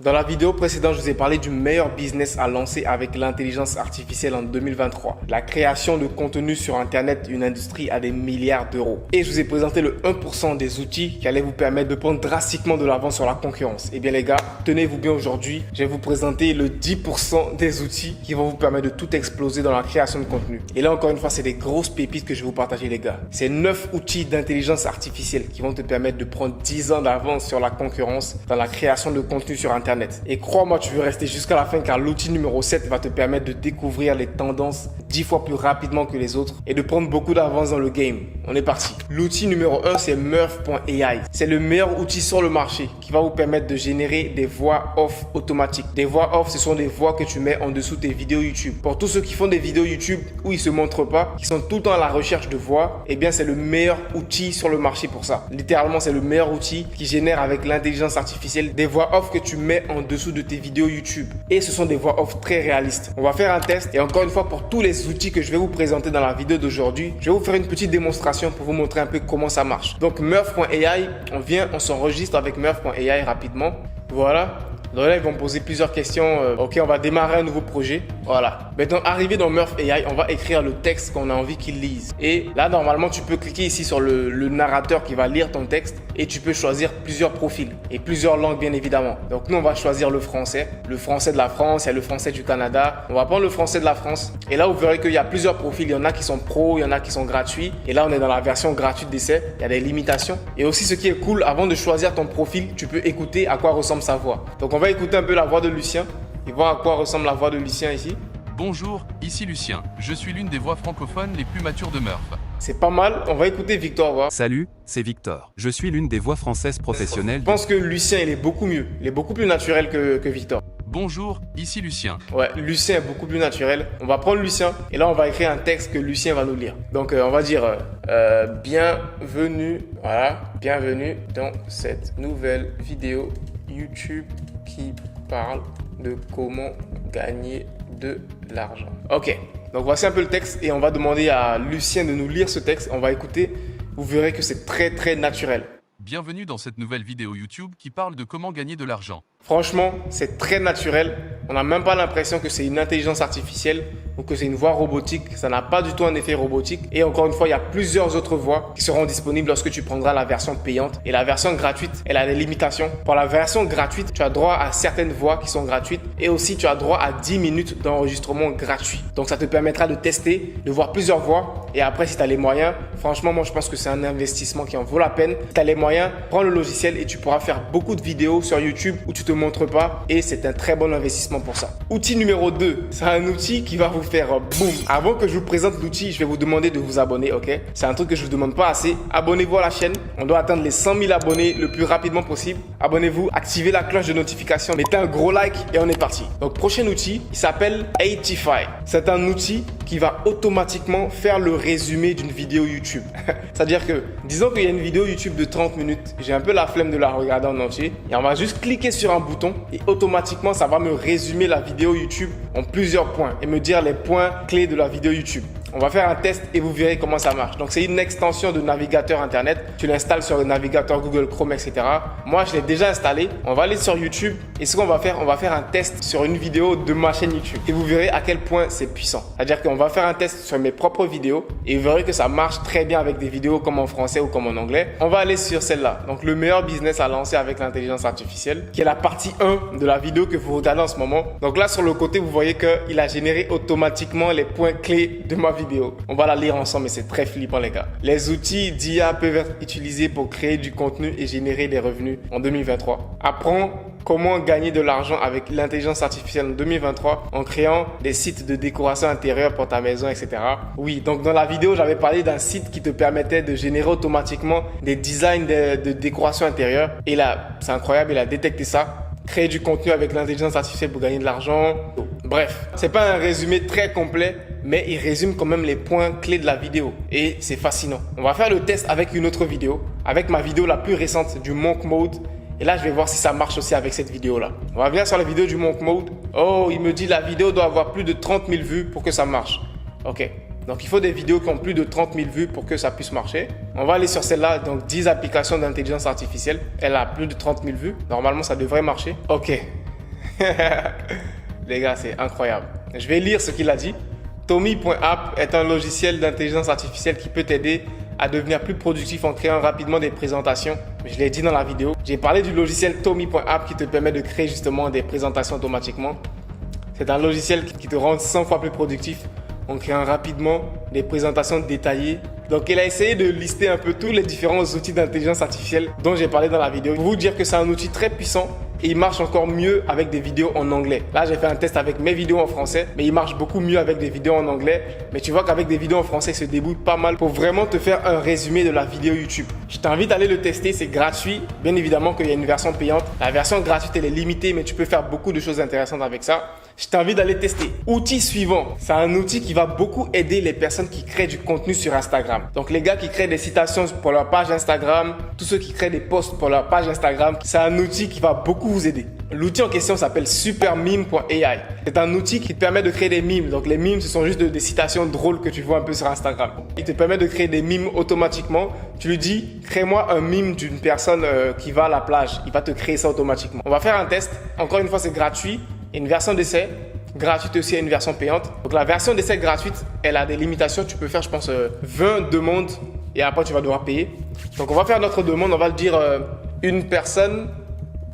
Dans la vidéo précédente, je vous ai parlé du meilleur business à lancer avec l'intelligence artificielle en 2023. La création de contenu sur Internet, une industrie à des milliards d'euros. Et je vous ai présenté le 1% des outils qui allaient vous permettre de prendre drastiquement de l'avance sur la concurrence. Eh bien les gars, tenez-vous bien aujourd'hui, je vais vous présenter le 10% des outils qui vont vous permettre de tout exploser dans la création de contenu. Et là encore une fois, c'est des grosses pépites que je vais vous partager les gars. C'est 9 outils d'intelligence artificielle qui vont te permettre de prendre 10 ans d'avance sur la concurrence dans la création de contenu sur Internet. Et crois-moi, tu veux rester jusqu'à la fin car l'outil numéro 7 va te permettre de découvrir les tendances 10 fois plus rapidement que les autres et de prendre beaucoup d'avance dans le game. On est parti. L'outil numéro 1, c'est Murf.ai. C'est le meilleur outil sur le marché qui va vous permettre de générer des voix off automatiques. Des voix off, ce sont des voix que tu mets en dessous de tes vidéos YouTube. Pour tous ceux qui font des vidéos YouTube où ils ne se montrent pas, qui sont tout le temps à la recherche de voix, eh bien c'est le meilleur outil sur le marché pour ça. Littéralement, c'est le meilleur outil qui génère avec l'intelligence artificielle des voix off que tu mets en dessous de tes vidéos YouTube. Et ce sont des voix off très réalistes. On va faire un test et encore une fois, pour tous les outils que je vais vous présenter dans la vidéo d'aujourd'hui, je vais vous faire une petite démonstration pour vous montrer un peu comment ça marche. Donc Murf.ai, on s'enregistre avec Murf.ai rapidement. Voilà. Donc là, ils vont me poser plusieurs questions. Ok, on va démarrer un nouveau projet. Voilà. Maintenant, arrivé dans Murf.ai, on va écrire le texte qu'on a envie qu'il lise. Et là, normalement, tu peux cliquer ici sur le narrateur qui va lire ton texte et tu peux choisir plusieurs profils et plusieurs langues, bien évidemment. Donc, nous, on va choisir le français de la France, il y a le français du Canada. On va prendre le français de la France. Et là, vous verrez qu'il y a plusieurs profils. Il y en a qui sont pro, il y en a qui sont gratuits. Et là, on est dans la version gratuite d'essai. Il y a des limitations. Et aussi, ce qui est cool, avant de choisir ton profil, tu peux écouter à quoi ressemble sa voix. Donc, on va écouter un peu la voix de Lucien et voir à quoi ressemble la voix de Lucien ici. Bonjour, ici Lucien. Je suis l'une des voix francophones les plus matures de Murf. C'est pas mal. On va écouter Victor voir. Salut, c'est Victor. Je suis l'une des voix françaises professionnelles. Je pense que Lucien, il est beaucoup mieux. Il est beaucoup plus naturel que Victor. Bonjour, ici Lucien. Ouais, Lucien est beaucoup plus naturel. On va prendre Lucien et là, on va écrire un texte que Lucien va nous lire. Donc, on va dire bienvenue, voilà, bienvenue dans cette nouvelle vidéo YouTube qui parle de comment gagner de l'argent. Ok, donc voici un peu le texte et on va demander à Lucien de nous lire ce texte. On va écouter, vous verrez que c'est très très naturel. Bienvenue dans cette nouvelle vidéo YouTube qui parle de comment gagner de l'argent. Franchement, c'est très naturel. On n'a même pas l'impression que c'est une intelligence artificielle ou que c'est une voix robotique. Ça n'a pas du tout un effet robotique. Et encore une fois, il y a plusieurs autres voix qui seront disponibles lorsque tu prendras la version payante. Et la version gratuite, elle a des limitations. Pour la version gratuite, tu as droit à certaines voix qui sont gratuites. Et aussi, tu as droit à 10 minutes d'enregistrement gratuit. Donc, ça te permettra de tester, de voir plusieurs voix. Et après, si tu as les moyens, franchement, moi, je pense que c'est un investissement qui en vaut la peine. Si tu as les moyens, prends le logiciel et tu pourras faire beaucoup de vidéos sur YouTube où tu te montres pas et c'est un très bon investissement pour ça. Outil numéro 2, c'est un outil qui va vous faire boum. Avant que je vous présente l'outil, je vais vous demander de vous abonner, ok? C'est un truc que je vous demande pas assez. Abonnez-vous à la chaîne. On doit atteindre les 100 000 abonnés le plus rapidement possible. Abonnez-vous, activez la cloche de notification, mettez un gros like et on est parti. Donc prochain outil, il s'appelle Eightify. C'est un outil qui va automatiquement faire le résumé d'une vidéo YouTube. C'est-à-dire que, disons qu'il y a une vidéo YouTube de 30 minutes, j'ai un peu la flemme de la regarder en entier et on va juste cliquer sur un bouton et automatiquement ça va me résumer la vidéo YouTube en plusieurs points et me dire les points clés de la vidéo YouTube. On va faire un test et vous verrez comment ça marche. Donc, c'est une extension de navigateur Internet. Tu l'installes sur le navigateur Google Chrome, etc. Moi, je l'ai déjà installé. On va aller sur YouTube et ce qu'on va faire, on va faire un test sur une vidéo de ma chaîne YouTube. Et vous verrez à quel point c'est puissant. C'est-à-dire qu'on va faire un test sur mes propres vidéos et vous verrez que ça marche très bien avec des vidéos comme en français ou comme en anglais. On va aller sur celle-là. Donc, le meilleur business à lancer avec l'intelligence artificielle, qui est la partie 1 de la vidéo que vous regardez en ce moment. Donc là, sur le côté, vous voyez qu'il a généré automatiquement les points clés de ma vidéo. On va la lire ensemble et c'est très flippant les gars. Les outils d'IA peuvent être utilisés pour créer du contenu et générer des revenus en 2023. Apprends comment gagner de l'argent avec l'intelligence artificielle en 2023 en créant des sites de décoration intérieure pour ta maison, etc. Oui, donc dans la vidéo, j'avais parlé d'un site qui te permettait de générer automatiquement des designs de décoration intérieure. Et là, c'est incroyable, il a détecté ça. Créer du contenu avec l'intelligence artificielle pour gagner de l'argent. Bref, c'est pas un résumé très complet, mais il résume quand même les points clés de la vidéo. Et c'est fascinant. On va faire le test avec une autre vidéo, avec ma vidéo la plus récente du Monk Mode. Et là, je vais voir si ça marche aussi avec cette vidéo-là. On va venir sur la vidéo du Monk Mode. Oh, il me dit la vidéo doit avoir plus de 30 000 vues pour que ça marche. Ok. Donc, il faut des vidéos qui ont plus de 30 000 vues pour que ça puisse marcher. On va aller sur celle-là, donc 10 applications d'intelligence artificielle. Elle a plus de 30 000 vues. Normalement, ça devrait marcher. Ok. Les gars, c'est incroyable. Je vais lire ce qu'il a dit. Tommy.app est un logiciel d'intelligence artificielle qui peut t'aider à devenir plus productif en créant rapidement des présentations. Je l'ai dit dans la vidéo. J'ai parlé du logiciel Tommy.app qui te permet de créer justement des présentations automatiquement. C'est un logiciel qui te rend 100 fois plus productif en créant rapidement des présentations détaillées. Donc, il a essayé de lister un peu tous les différents outils d'intelligence artificielle dont j'ai parlé dans la vidéo. Pour vous dire que c'est un outil très puissant et il marche encore mieux avec des vidéos en anglais. Là, j'ai fait un test avec mes vidéos en français, mais il marche beaucoup mieux avec des vidéos en anglais. Mais tu vois qu'avec des vidéos en français, il se débrouille pas mal pour vraiment te faire un résumé de la vidéo YouTube. Je t'invite à aller le tester, c'est gratuit. Bien évidemment qu'il y a une version payante. La version gratuite, elle est limitée, mais tu peux faire beaucoup de choses intéressantes avec ça. Je t'invite à aller tester. Outil suivant, c'est un outil qui va beaucoup aider les personnes qui créent du contenu sur Instagram. Donc les gars qui créent des citations pour leur page Instagram, tous ceux qui créent des posts pour leur page Instagram, c'est un outil qui va beaucoup vous aider. L'outil en question s'appelle supermeme.ai. C'est un outil qui te permet de créer des mimes. Donc les mimes, ce sont juste des citations drôles que tu vois un peu sur Instagram. Il te permet de créer des mimes automatiquement. Tu lui dis, crée-moi un mime d'une personne qui va à la plage. Il va te créer ça automatiquement. On va faire un test. Encore une fois, c'est gratuit. Il y a une version d'essai gratuite aussi, il y a une version payante. Donc la version d'essai gratuite, elle a des limitations. Tu peux faire, je pense, 20 demandes et après tu vas devoir payer. Donc on va faire notre demande. On va le dire une personne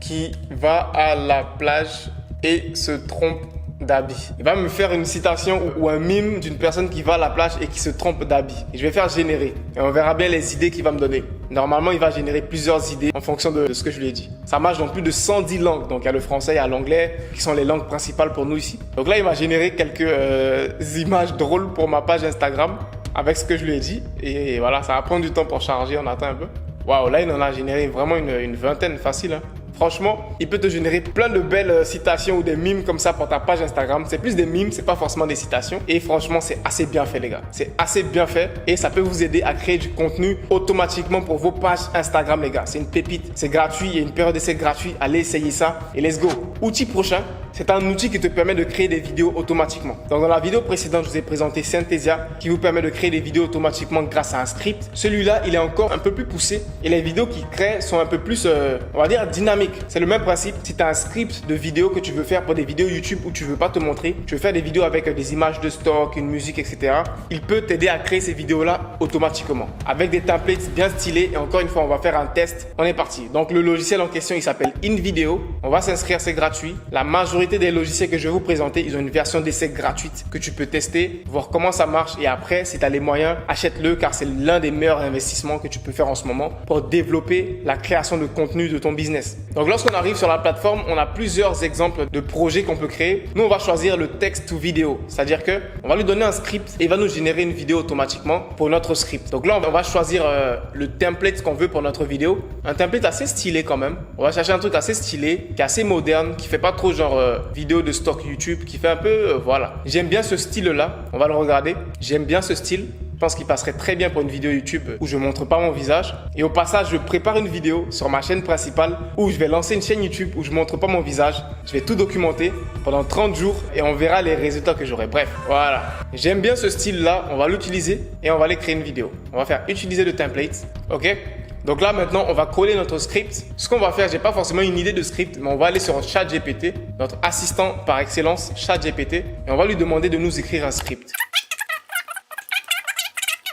qui va à la plage et se trompe d'habit. Il va me faire une citation ou un mime d'une personne qui va à la plage et qui se trompe d'habit. Et je vais faire générer et on verra bien les idées qu'il va me donner. Normalement, il va générer plusieurs idées en fonction de ce que je lui ai dit. Ça marche dans plus de 110 langues. Donc, il y a le français, il y a l'anglais qui sont les langues principales pour nous ici. Donc là, il m'a généré quelques images drôles pour ma page Instagram avec ce que je lui ai dit. Et voilà, ça va prendre du temps pour charger. On attend un peu. Waouh, là, il en a généré vraiment une vingtaine facile, hein. Franchement, il peut te générer plein de belles citations ou des mimes comme ça pour ta page Instagram. C'est plus des mimes, c'est pas forcément des citations. Et franchement, c'est assez bien fait, les gars. C'est assez bien fait et ça peut vous aider à créer du contenu automatiquement pour vos pages Instagram, les gars. C'est une pépite. C'est gratuit. Il y a une période d'essai gratuite. Allez essayer ça et let's go. Outil prochain, c'est un outil qui te permet de créer des vidéos automatiquement. Donc, dans la vidéo précédente, je vous ai présenté Synthesia qui vous permet de créer des vidéos automatiquement grâce à un script. Celui-là, il est encore un peu plus poussé et les vidéos qu'il crée sont un peu plus, on va dire, dynamiques. C'est le même principe. Si tu as un script de vidéo que tu veux faire pour des vidéos YouTube où tu veux pas te montrer, tu veux faire des vidéos avec des images de stock, une musique, etc. Il peut t'aider à créer ces vidéos-là automatiquement avec des templates bien stylés. Et encore une fois, on va faire un test. On est parti. Donc, le logiciel en question, il s'appelle InVideo. On va s'inscrire, c'est gratuit. La majorité des logiciels que je vais vous présenter, ils ont une version d'essai gratuite que tu peux tester, voir comment ça marche. Et après, si tu as les moyens, achète-le car c'est l'un des meilleurs investissements que tu peux faire en ce moment pour développer la création de contenu de ton business. Donc, lorsqu'on arrive sur la plateforme, on a plusieurs exemples de projets qu'on peut créer. Nous, on va choisir le text to vidéo, c'est-à-dire que on va lui donner un script et il va nous générer une vidéo automatiquement pour notre script. Donc là, on va choisir le template qu'on veut pour notre vidéo. Un template assez stylé quand même. On va chercher un truc assez stylé, qui est assez moderne, qui fait pas trop genre vidéo de stock YouTube, qui fait un peu, voilà. J'aime bien ce style-là. On va le regarder. J'aime bien ce style. Je pense qu'il passerait très bien pour une vidéo YouTube où je montre pas mon visage. Et au passage, je prépare une vidéo sur ma chaîne principale où je vais lancer une chaîne YouTube où je montre pas mon visage. Je vais tout documenter pendant 30 jours et on verra les résultats que j'aurai. Bref, voilà. J'aime bien ce style-là. On va l'utiliser et on va aller créer une vidéo. On va faire utiliser le template. OK? Donc là, maintenant, on va coller notre script. Ce qu'on va faire, j'ai pas forcément une idée de script, mais on va aller sur ChatGPT, notre assistant par excellence, ChatGPT, et on va lui demander de nous écrire un script.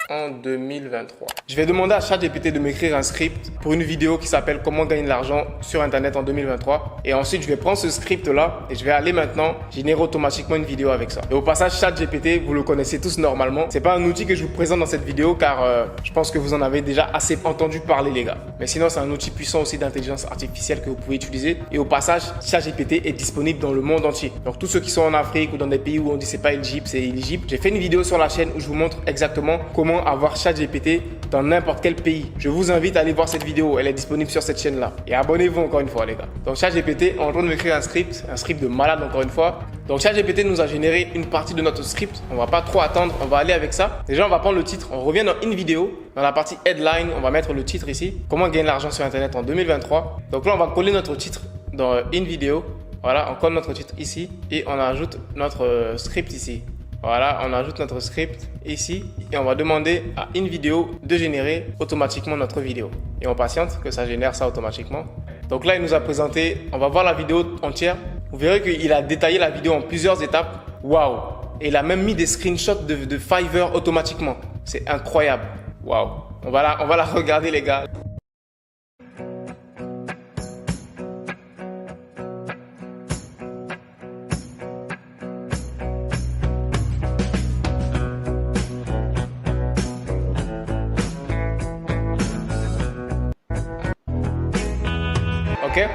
En 2023. Je vais demander à ChatGPT de m'écrire un script pour une vidéo qui s'appelle Comment gagner de l'argent sur Internet en 2023. Et ensuite, je vais prendre ce script-là et je vais aller maintenant générer automatiquement une vidéo avec ça. Et au passage, ChatGPT, vous le connaissez tous normalement. C'est pas un outil que je vous présente dans cette vidéo car je pense que vous en avez déjà assez entendu parler, les gars. Mais sinon, c'est un outil puissant aussi d'intelligence artificielle que vous pouvez utiliser. Et au passage, ChatGPT est disponible dans le monde entier. Donc, tous ceux qui sont en Afrique ou dans des pays où on dit c'est pas éligible, c'est éligible. J'ai fait une vidéo sur la chaîne où je vous montre exactement comment avoir ChatGPT dans n'importe quel pays. Je vous invite à aller voir cette vidéo. Elle est disponible sur cette chaîne-là. Et abonnez-vous encore une fois, les gars. Donc, ChatGPT est en train de m'écrire un script de malade encore une fois. Donc, ChatGPT nous a généré une partie de notre script. On va pas trop attendre. On va aller avec ça. Déjà, on va prendre le titre. On revient dans InVideo. Dans la partie Headline, on va mettre le titre ici. Comment gagner de l'argent sur Internet en 2023. Donc là, on va coller notre titre dans InVideo. Voilà, on colle notre titre ici et on ajoute notre script ici. Voilà, on ajoute notre script ici et on va demander à InVideo de générer automatiquement notre vidéo. Et on patiente que ça génère ça automatiquement. Donc là, il nous a présenté, on va voir la vidéo entière. Vous verrez qu'il a détaillé la vidéo en plusieurs étapes. Waouh! Et il a même mis des screenshots de Fiverr automatiquement. C'est incroyable. Waouh! On va la regarder les gars. Ok?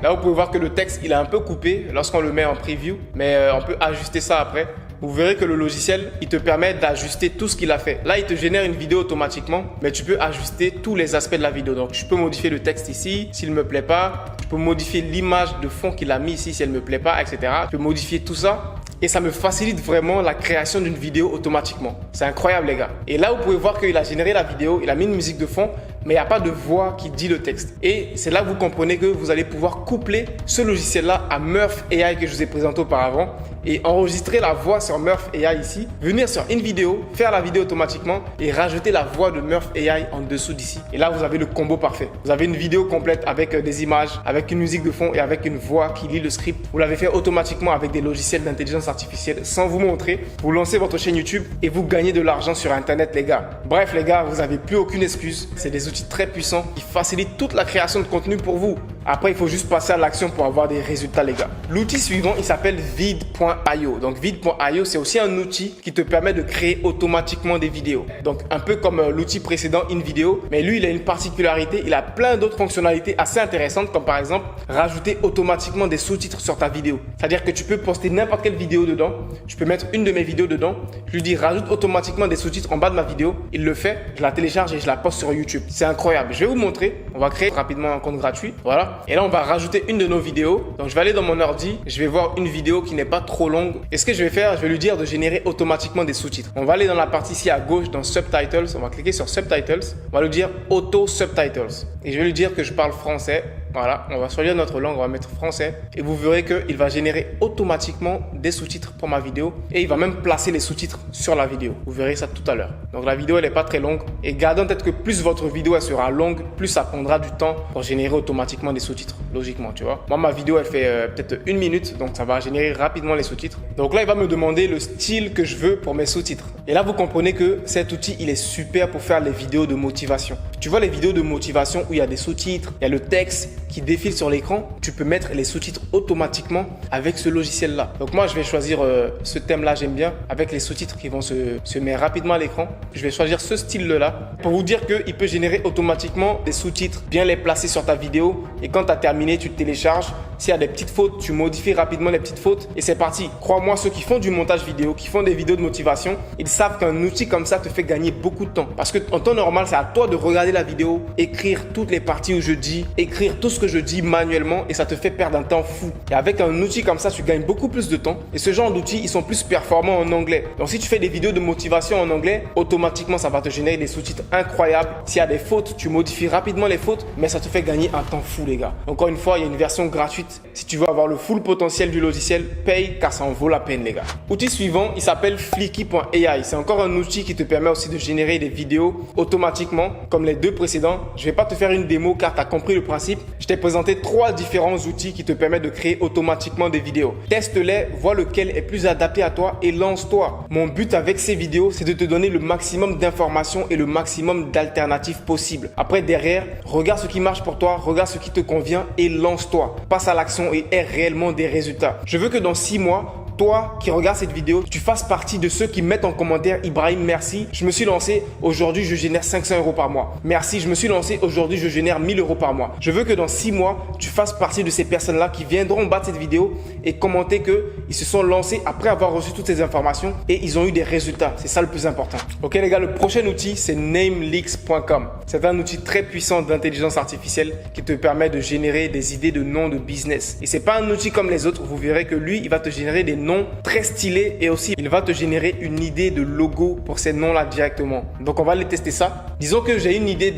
Là, vous pouvez voir que le texte, il est un peu coupé lorsqu'on le met en preview, mais on peut ajuster ça après. Vous verrez que le logiciel, il te permet d'ajuster tout ce qu'il a fait. Là, il te génère une vidéo automatiquement, mais tu peux ajuster tous les aspects de la vidéo. Donc, je peux modifier le texte ici, s'il ne me plaît pas. Je peux modifier l'image de fond qu'il a mis ici, si elle ne me plaît pas, etc. Je peux modifier tout ça. Et ça me facilite vraiment la création d'une vidéo automatiquement. C'est incroyable les gars. Et là, vous pouvez voir qu'il a généré la vidéo, il a mis une musique de fond, mais il n'y a pas de voix qui dit le texte. Et c'est là que vous comprenez que vous allez pouvoir coupler ce logiciel-là à Murf AI que je vous ai présenté auparavant et enregistrer la voix sur Murf AI ici, venir sur une vidéo, faire la vidéo automatiquement et rajouter la voix de Murf AI en dessous d'ici. Et là, vous avez le combo parfait. Vous avez une vidéo complète avec des images, avec une musique de fond et avec une voix qui lit le script. Vous l'avez fait automatiquement avec des logiciels d'intelligence artificielle sans vous montrer. Vous lancez votre chaîne YouTube et vous gagnez de l'argent sur Internet les gars. Bref les gars, vous n'avez plus aucune excuse. C'est des outils très puissants qui facilitent toute la création de contenu pour vous. Après, il faut juste passer à l'action pour avoir des résultats les gars. L'outil suivant, il s'appelle Vid.io. Donc Vid.io, c'est aussi un outil qui te permet de créer automatiquement des vidéos. Donc un peu comme l'outil précédent InVideo, mais lui, il a une particularité. Il a plein d'autres fonctionnalités assez intéressantes comme par exemple rajouter automatiquement des sous-titres sur ta vidéo. C'est-à-dire que tu peux poster n'importe quelle vidéo dedans. Je peux mettre une de mes vidéos dedans. Je lui dis rajoute automatiquement des sous-titres en bas de ma vidéo. Il le fait. Je la télécharge et je la poste sur YouTube. C'est incroyable. Je vais vous montrer. On va créer rapidement un compte gratuit. Voilà. Et là, on va rajouter une de nos vidéos. Donc, je vais aller dans mon ordi. Je vais voir une vidéo qui n'est pas trop longue. Et ce que je vais faire, je vais lui dire de générer automatiquement des sous-titres. On va aller dans la partie ici à gauche dans Subtitles. On va cliquer sur Subtitles. On va lui dire Auto Subtitles. Et je vais lui dire que je parle français. Voilà, on va choisir notre langue, on va mettre français et vous verrez qu'il va générer automatiquement des sous-titres pour ma vidéo et il va même placer les sous-titres sur la vidéo. Vous verrez ça tout à l'heure. Donc la vidéo elle n'est pas très longue et gardez en tête que plus votre vidéo elle sera longue, plus ça prendra du temps pour générer automatiquement des sous-titres. Logiquement, tu vois. Moi ma vidéo elle fait peut-être 1 minute donc ça va générer rapidement les sous-titres. Donc là il va me demander le style que je veux pour mes sous-titres. Et là vous comprenez que cet outil il est super pour faire les vidéos de motivation. Tu vois les vidéos de motivation où il y a des sous-titres, il y a le texte qui défile sur l'écran, tu peux mettre les sous-titres automatiquement avec ce logiciel-là. Donc moi, je vais choisir ce thème-là, j'aime bien, avec les sous-titres qui vont se mettre rapidement à l'écran. Je vais choisir ce style-là pour vous dire qu'il peut générer automatiquement des sous-titres, bien les placer sur ta vidéo et quand tu as terminé, tu télécharges. S'il y a des petites fautes, tu modifies rapidement les petites fautes et c'est parti. Crois-moi, ceux qui font du montage vidéo, qui font des vidéos de motivation, ils savent qu'un outil comme ça te fait gagner beaucoup de temps. Parce qu'en temps normal, c'est à toi de regarder la vidéo, écrire toutes les parties où je dis, écrire tout ce que je dis manuellement et ça te fait perdre un temps fou. Et avec un outil comme ça, tu gagnes beaucoup plus de temps. Et ce genre d'outils, ils sont plus performants en anglais. Donc si tu fais des vidéos de motivation en anglais, automatiquement, ça va te générer des sous-titres incroyables. S'il y a des fautes, tu modifies rapidement les fautes, mais ça te fait gagner un temps fou, les gars. Encore une fois, il y a une version gratuite. Si tu veux avoir le full potentiel du logiciel, paye car ça en vaut la peine, les gars. Outil suivant, il s'appelle Flicky.ai. C'est encore un outil qui te permet aussi de générer des vidéos automatiquement, comme les deux précédents. Je vais pas te faire une démo car tu as compris le principe. Je t'ai présenté 3 différents outils qui te permettent de créer automatiquement des vidéos. Teste-les, vois lequel est plus adapté à toi et lance-toi. Mon but avec ces vidéos, c'est de te donner le maximum d'informations et le maximum d'alternatives possibles. Après, derrière, regarde ce qui marche pour toi, regarde ce qui te convient et lance-toi. Passe à l'action et aie réellement des résultats. Je veux que dans 6 mois, toi qui regardes cette vidéo, tu fasses partie de ceux qui mettent en commentaire Ibrahim, merci. Je me suis lancé, aujourd'hui je génère 500 € par mois. Merci, je me suis lancé, aujourd'hui je génère 1000 € par mois. Je veux que dans 6 mois, tu fasses partie de ces personnes-là qui viendront battre cette vidéo et commenter qu'ils se sont lancés après avoir reçu toutes ces informations et ils ont eu des résultats. C'est ça le plus important. Ok les gars, le prochain outil, c'est Nameleaks.com. C'est un outil très puissant d'intelligence artificielle qui te permet de générer des idées de noms de business. Et c'est pas un outil comme les autres. Vous verrez que lui, il va te générer des noms noms très stylés et aussi il va te générer une idée de logo pour ces noms-là directement. Donc on va aller tester ça. Disons que j'ai une idée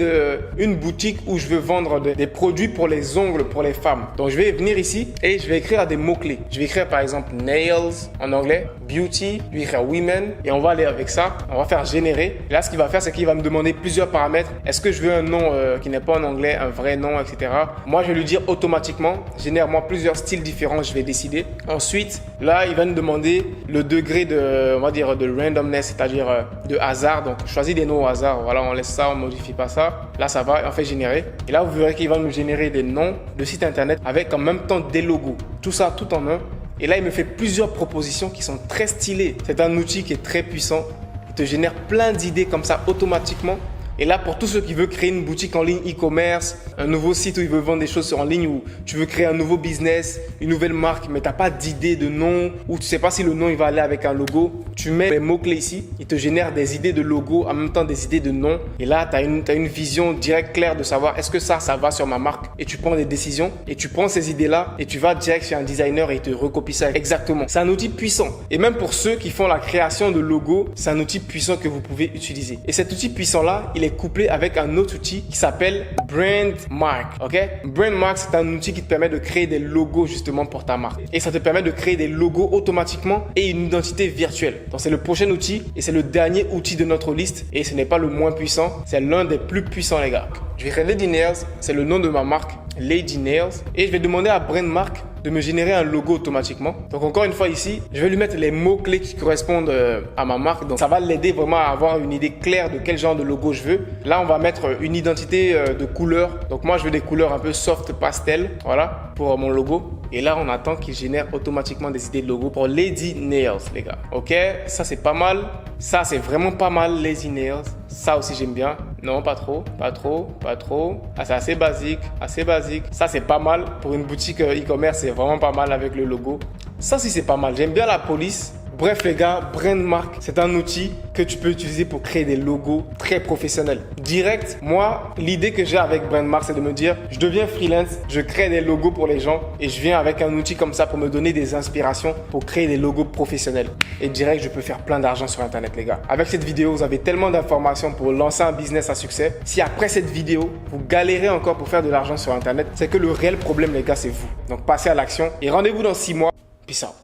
d'une boutique où je veux vendre des produits pour les ongles pour les femmes. Donc je vais venir ici et je vais écrire des mots-clés. Je vais écrire par exemple nails en anglais, beauty, je vais écrire women et on va aller avec ça. On va faire générer. Et là ce qu'il va faire c'est qu'il va me demander plusieurs paramètres. Est-ce que je veux un nom qui n'est pas en anglais, un vrai nom, etc. Moi je vais lui dire automatiquement, génère-moi plusieurs styles différents, je vais décider. Ensuite, là il va me demander le degré de, on va dire, de randomness, c'est-à-dire de hasard. Donc choisis des noms au hasard. Voilà, on laisse ça, on modifie pas ça. Là ça va, on fait générer. Et là vous verrez qu'il va me générer des noms de sites internet avec en même temps des logos. Tout ça tout en un. Et là il me fait plusieurs propositions qui sont très stylées. C'est un outil qui est très puissant. Il te génère plein d'idées comme ça automatiquement. Et là, pour tous ceux qui veulent créer une boutique en ligne e-commerce, un nouveau site où ils veulent vendre des choses en ligne, ou tu veux créer un nouveau business, une nouvelle marque, mais tu n'as pas d'idée de nom, ou tu ne sais pas si le nom il va aller avec un logo, tu mets les mots-clés ici, il te génère des idées de logo, en même temps des idées de nom. Et là, tu as une vision directe, claire de savoir est-ce que ça va sur ma marque. Et tu prends des décisions, et tu prends ces idées-là, et tu vas direct chez un designer et il te recopie ça exactement. C'est un outil puissant. Et même pour ceux qui font la création de logos, c'est un outil puissant que vous pouvez utiliser. Et cet outil puissant-là, il est couplé avec un autre outil qui s'appelle Brandmark. Ok? Brandmark, c'est un outil qui te permet de créer des logos justement pour ta marque. Et ça te permet de créer des logos automatiquement et une identité virtuelle. Donc c'est le prochain outil et c'est le dernier outil de notre liste. Et ce n'est pas le moins puissant, c'est l'un des plus puissants les gars. Je vais créer Lady Nails, c'est le nom de ma marque, Lady Nails. Et je vais demander à Brandmark de me générer un logo automatiquement. Donc encore une fois ici, je vais lui mettre les mots-clés qui correspondent à ma marque. Donc ça va l'aider vraiment à avoir une idée claire de quel genre de logo je veux. Là, on va mettre une identité de couleur. Donc moi, je veux des couleurs un peu soft pastel, voilà, pour mon logo. Et là, on attend qu'il génère automatiquement des idées de logo pour Lady Nails, les gars. Ok, ça c'est pas mal. Ça c'est vraiment pas mal, Lady Nails. Ça aussi j'aime bien. Non, pas trop, pas trop, pas trop. Ah, c'est assez basique, assez basique. Ça c'est pas mal pour une boutique e-commerce. C'est vraiment pas mal avec le logo. Ça aussi c'est pas mal. J'aime bien la police. Bref les gars, Brandmark, c'est un outil que tu peux utiliser pour créer des logos très professionnels. Direct, moi, l'idée que j'ai avec Brandmark, c'est de me dire, je deviens freelance, je crée des logos pour les gens et je viens avec un outil comme ça pour me donner des inspirations pour créer des logos professionnels. Et direct, je peux faire plein d'argent sur Internet les gars. Avec cette vidéo, vous avez tellement d'informations pour lancer un business à succès. Si après cette vidéo, vous galérez encore pour faire de l'argent sur Internet, c'est que le réel problème les gars, c'est vous. Donc passez à l'action et rendez-vous dans 6 mois. Peace out.